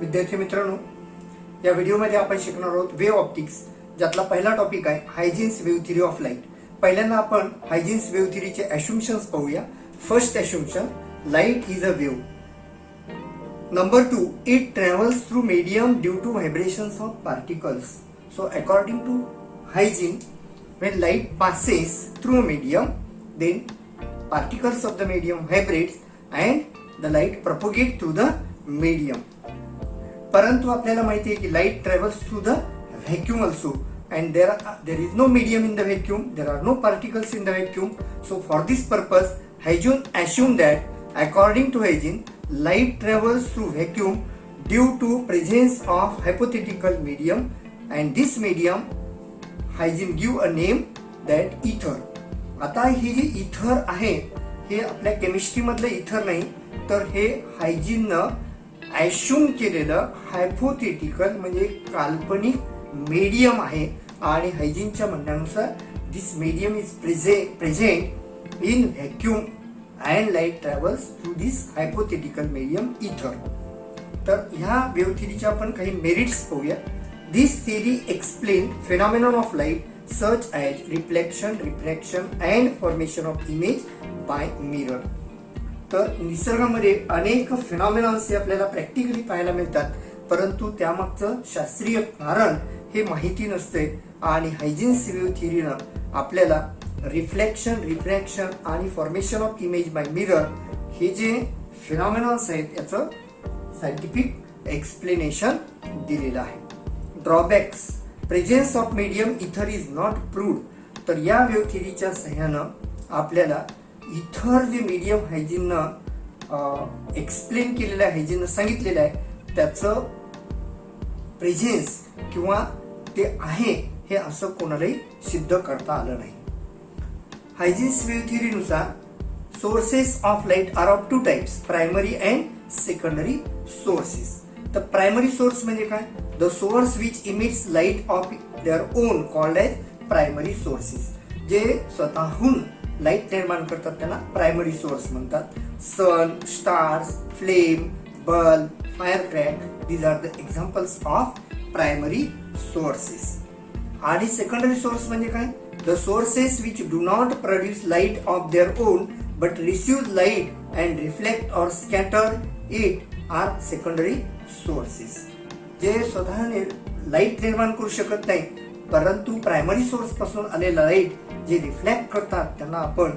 विद्यार्थी मित्रांनो, या व्हिडिओमध्ये आपण शिकणार आहोत वेव्ह ऑप्टिक्स, ज्यातला पहिला टॉपिक आहे Huygens wave theory of light. पहिल्यांदा आपण हायजिन्स वेव्ह थिअरीचे अशम्पशन्स पाहूया. First assumption, light is a wave. Number 2, it travels through medium due to vibrations of particles. So according to hygiene, when light passes through a medium, then particles of the medium vibrates and the light propagates through the medium. परंतु आपल्याला माहिती आहे की light travels through the vacuum also, and there is no medium in the vacuum, there are no particles in the vacuum. So for this purpose, Hygiene assumed that according to hygiene, light travels through vacuum due to presence of hypothetical medium. And this medium, hygiene give a name that ether. आता हे जे इथर आहे हे आपल्या chemistry मधलं इथर नाही, तर हे हायजीननं ॲश्युम केलेलं हायपोथेटिकल म्हणजे काल्पनिक मीडियम आहे. आणि हायजीनच्या म्हणण्यानुसार this medium is present in vacuum and light travels through this hypothetical medium ether. तर ह्या वेव्ह थिअरीच्या आपण काही मेरिट्स पाहूया. This theory explains phenomenon of light such as reflection, refraction and formation of image by mirror. तर निसर्गामध्ये अनेक फिनॉमिनॉन्स हे आपल्याला प्रॅक्टिकली पाहायला मिळतात, परंतु त्यामागचं शास्त्रीय कारण हे माहिती नसते. आणि हायजिन्स वेव्ह थिअरीनं आपल्याला रिफ्लेक्शन, रिफ्रॅक्शन आणि formation of image by mirror हे जे फिनॉमिनॉन्स आहेत याचं सायंटिफिक एक्सप्लेनेशन दिलेलं आहे. ड्रॉबॅक्स, प्रेझेन्स ऑफ मीडियम इथर इज नॉट प्रूव्ड. तर या वेव्ह थिअरीच्या सहाय्यानं आपल्याला इथर जे मीडियम हायजीननं एक्सप्लेन केलेलं आहे, हायजीननं सांगितलेलं आहे, त्याचं प्रेझेन्स किंवा ते आहे हे असं कोणालाही सिद्ध करता आलं नाही. हायजिन्स वेव्ह थिअरीनुसार sources of light are of 2 types, primary and secondary sources. तर प्रायमरी सोर्स म्हणजे काय? The source which emits light of their own called as primary sources. जे स्वतःहून लाईट निर्माण करतात त्यांना प्रायमरी सोर्स म्हणतात. Sun, stars, flame, bulb, fire crack, these are the examples of primary sources. आणि सेकंडरी सोर्स म्हणजे काय? The sources which do not produce light of their own but receive light and reflect or scatter it are secondary sources. जे स्वतःने light निर्माण करू शकत नाही, परंतु प्रायमरी सोर्स पासून आलेला लाईट जे रिफ्लेक्ट करतात त्यांना आपण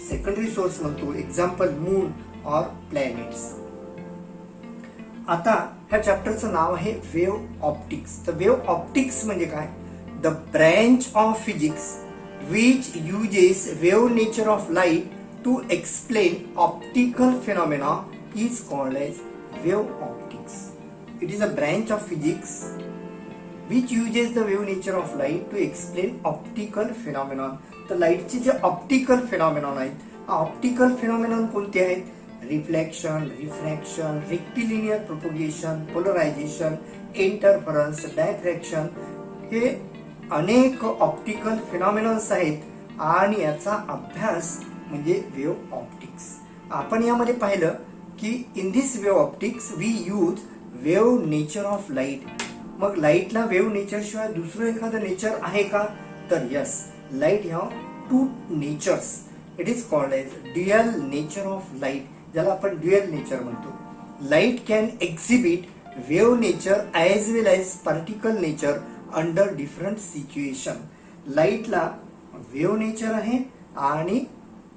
सेकंडरी सोर्स म्हणतो. एक्झाम्पल मून और प्लॅनेट्स. आता ह्या चॅप्टरचं नाव आहे वेव्ह ऑप्टिक्स. तर वेव्ह ऑप्टिक्स म्हणजे काय? The branch of physics which uses wave nature of light to explain optical phenomena is called as wave optics. It is a branch of physics which uses the wave nature of light to explain optical phenomenon. तर लाईटचे जे optical phenomenon आहेत, optical phenomenon कोणते आहेत? Reflection, refraction, rectilinear propagation, polarisation, interference, diffraction, हे अनेक optical फिनॉमिनॉन्स आहेत आणि याचा अभ्यास म्हणजे वेव्ह ऑप्टिक्स. आपण यामध्ये पाहिलं की in this wave optics we use wave nature of light. मग लाईटला वेव्ह नेचर शिवाय दुसरं एखादं नेचर आहे का? तर yes, light have 2 natures. It is called as dual nature of light, ज्याला आपण ड्युअल नेचर म्हणतो. Light can exhibit wave nature as well as particle nature under different situation. लाईटला वेव्ह नेचर आहे आणि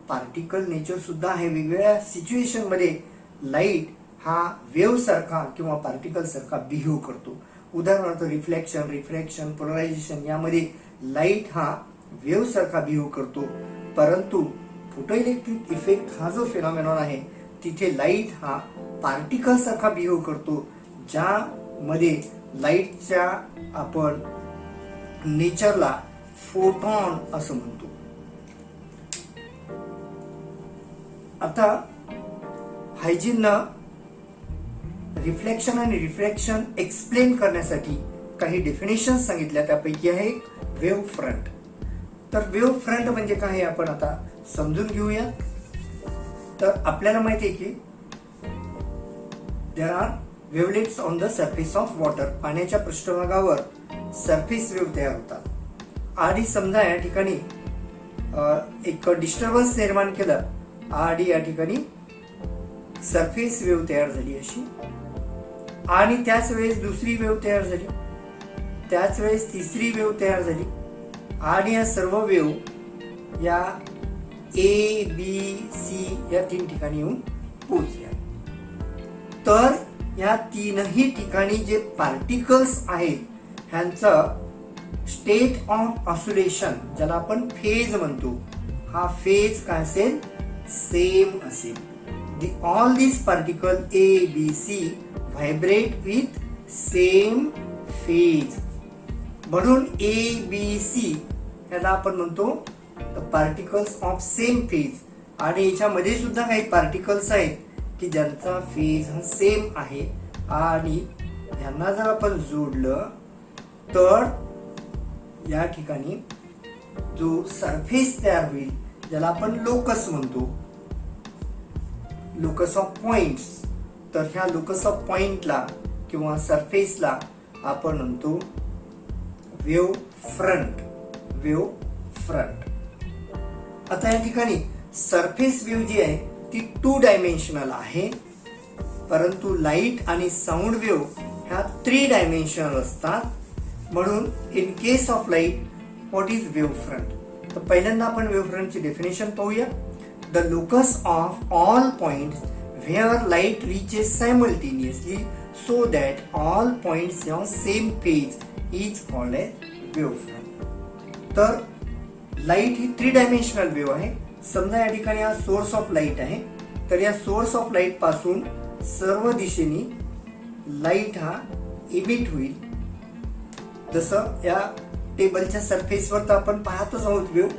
पार्टिकल नेचर सुद्धा आहे. वेगवेगळ्या situation मध्ये लाईट हा वेव्ह सारखा किंवा पार्टिकल सारखा बिहेव करतो. उदाहरणार्थ रिफ्लेक्शन, रिफ्रॅक्शन, पोलरायझेशन यामध्ये लाईट हा वेव्ह सारखा बिहेव करतो, परंतु फोटो इलेक्ट्रिक इफेक्ट हा जो फिनॉमिनॉन आहे तिथे लाईट हा पार्टिकल सारखा बिहेव करतो, ज्यामध्ये लाईटच्या आपण नेचरला फोटॉन असं म्हणतो. आता हायजीननं रिफ्लेक्शन आणि रिफ्रॅक्शन एक्सप्लेन करण्यासाठी काही डेफिनेशन सांगितल्या, त्यापैकी आहे वेव्ह फ्रंट. तर वेव्ह फ्रंट म्हणजे काय आपण आता समजून घेऊया. तर आपल्याला माहिती आहे की there are wavelets on the surface of water, पाण्याच्या पृष्ठभागावर सरफेस वेव्ह तयार होतात. आणि समजा या ठिकाणी एक डिस्टर्बन्स निर्माण केलं आणि या ठिकाणी सरफेस वेव्ह तयार झाली अशी, आणि त्याच वेळेस दुसरी वेव्ह तयार झाली, त्याच वेळेस तिसरी वेव्ह तयार झाली, आणि या सर्व वेव्ह या ए बी सी या 3 ठिकाणी येऊन पोहोचल्या. तर या 3ही ठिकाणी जे पार्टिकल्स आहेत ह्यांचं स्टेट ऑफ ऑसिलेशन, ज्याला आपण फेज म्हणतो, हा फेज काय असेल, सेम असेल. All this particle A B C vibrate with same phase. म्हणून ए बी सी याला आपण म्हणतो पार्टिकल्स ऑफ सेम फेज. आणि याच्यामध्ये सुद्धा काही पार्टिकल्स आहेत की ज्यांचा फेज हा सेम आहे, आणि यांना जर आपण जोडलं तर या ठिकाणी जो सरफेस तयार होईल, ज्याला आपण लोकस म्हणतो, लोकस ऑफ पॉइंट्स, तर ह्या लोकस ऑफ पॉइंटला किंवा सरफेसला आपण म्हणतो वेव्ह फ्रंट. Wave front. आता या ठिकाणी सरफेस वेव्ह जी आहे ती 2 डायमेन्शनल आहे, परंतु लाईट आणि साऊंड वेव्ह ह्या 3 डायमेन्शनल असतात. म्हणून in case of light what is wave front. तर पहिल्यांदा आपण वेव्ह फ्रंटची डेफिनेशन पाहूया. The locus of all points where light reaches simultaneously so that all points on same phase is called as wave front. तर light ही 3 dimensional wave आहे. समजा या ठिकाणी हा सोर्स ऑफ लाईट आहे, तर या सोर्स ऑफ लाईट पासून सर्व दिशेने लाईट हा इमिट होईल. जसं या टेबलच्या सरफेसवर तर आपण पाहतच आहोत वेव्ह,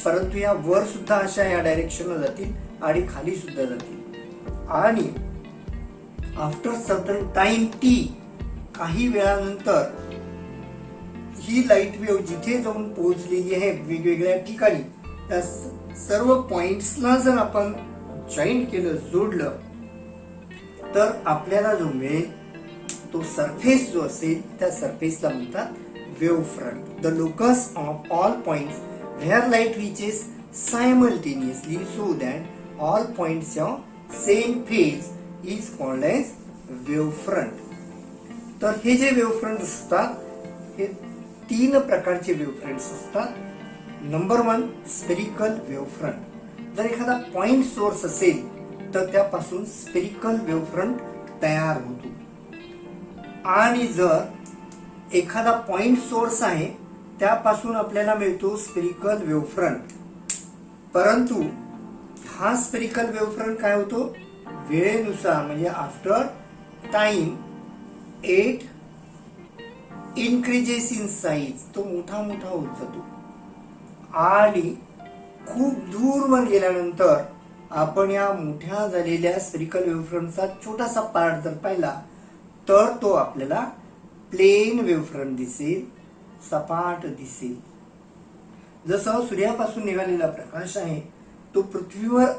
परंतु या वर सुद्धा अशा या डायरेक्शनला जातील आणि खाली सुद्धा जातील. आणि आफ्टर सर्टन टाइम टी, काही वेळानंतर ही लाईट वेव्ह जिथे जाऊन पोहोचलेली आहे वेगवेगळ्या ठिकाणी, त्या सर्व पॉइंट्सला जर आपण जॉईन केलं, जोडलं, तर आपल्याला जो मिळेल तो सरफेस जो असेल त्या सरफेसला म्हणतात wave front. The locus of all points where light reaches simultaneously so that all points of same phase is called as wave front. तर हे जे वेव्ह फ्रंट असतात हे 3 प्रकारचे वेव्ह फ्रंट्स असतात. Number 1 spherical wave front. जर एखादा point source असेल तर त्यापासून स्पेरिकल वेव्ह फ्रंट तयार होतो. आणि जर एखादा पॉइंट सोर्स आहे त्यापासून आपल्याला मिळतो स्पेरिकल वेव्ह फ्रंट, परंतु हा स्पेरिकल वेव्ह फ्रंट काय होतो, वेळेनुसार म्हणजे after time it increases in size, तो मोठा मोठा होत जातो. आणि खूप दूरवर गेल्यानंतर आपण या मोठ्या झालेल्या स्पेरिकल वेव्ह फ्रंटचा छोटासा पार्ट जर पाहिला तर तो आपल्याला प्लेन वेव्ह फ्रंट दिसेल, सपाट दिसेल. जसं सूर्यापासून निघालेला प्रकाश आहे तो पृथ्वीवर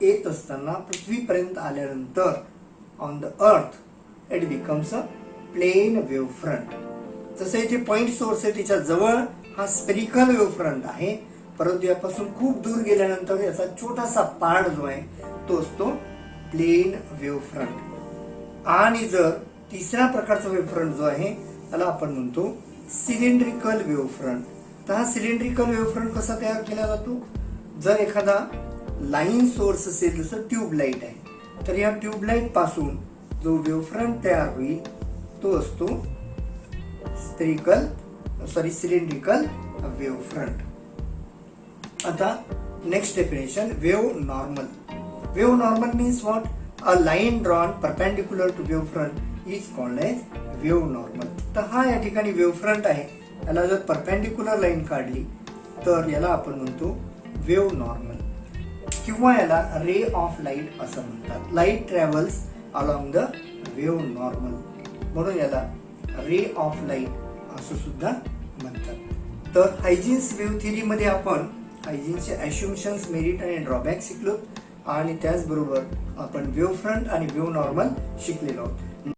येत असताना पृथ्वीपर्यंत आल्यानंतर on the earth it becomes a plane wave front. जसं इथे पॉइंट सोर्स आहे त्याच्या जवळ हा स्पेरिकल वेव्ह फ्रंट आहे, परंतु यापासून खूप दूर गेल्यानंतर याचा छोटासा पार्ट जो आहे तो असतो प्लेन वेव्ह फ्रंट. आणि जर तिसऱ्या प्रकारचा वेव्ह फ्रंट जो आहे त्याला आपण म्हणतो सिलेंड्रिकल वेव्ह फ्रंट. तर हा सिलेंड्रिकल वेव्ह फ्रंट कसा तयार केला जातो, जर एखादा लाईन सोर्स असेल, जसं ट्यूबलाईट आहे, तर या ट्यूबलाईट पासून जो वेव्ह फ्रंट तयार होईल तो असतो सिलेंड्रिकल वेव्ह फ्रंट. आता next definition, wave normal. Wave normal means what, a line drawn perpendicular to wave front is called as wave normal. तर हा या ठिकाणी वेव्ह फ्रंट आहे, याला जर परपेंडिक्युलर लाईन काढली तर याला आपण म्हणतो वेव्ह नॉर्मल, किंवा याला रे ऑफ लाईट असं म्हणतात. Light travels along the wave normal, म्हणून याला रे ऑफ लाईट असं सुद्धा म्हणतात. तर हायजिन्स वेव्ह थिअरी मध्ये आपण हायजिन्सचे ॲस्युम्शन्स, मेरिट आणि ड्रॉबॅक शिकलो, आणि त्याचबरोबर आपण वेव्ह फ्रंट आणि वेव्ह नॉर्मल शिकलेलो आहोत.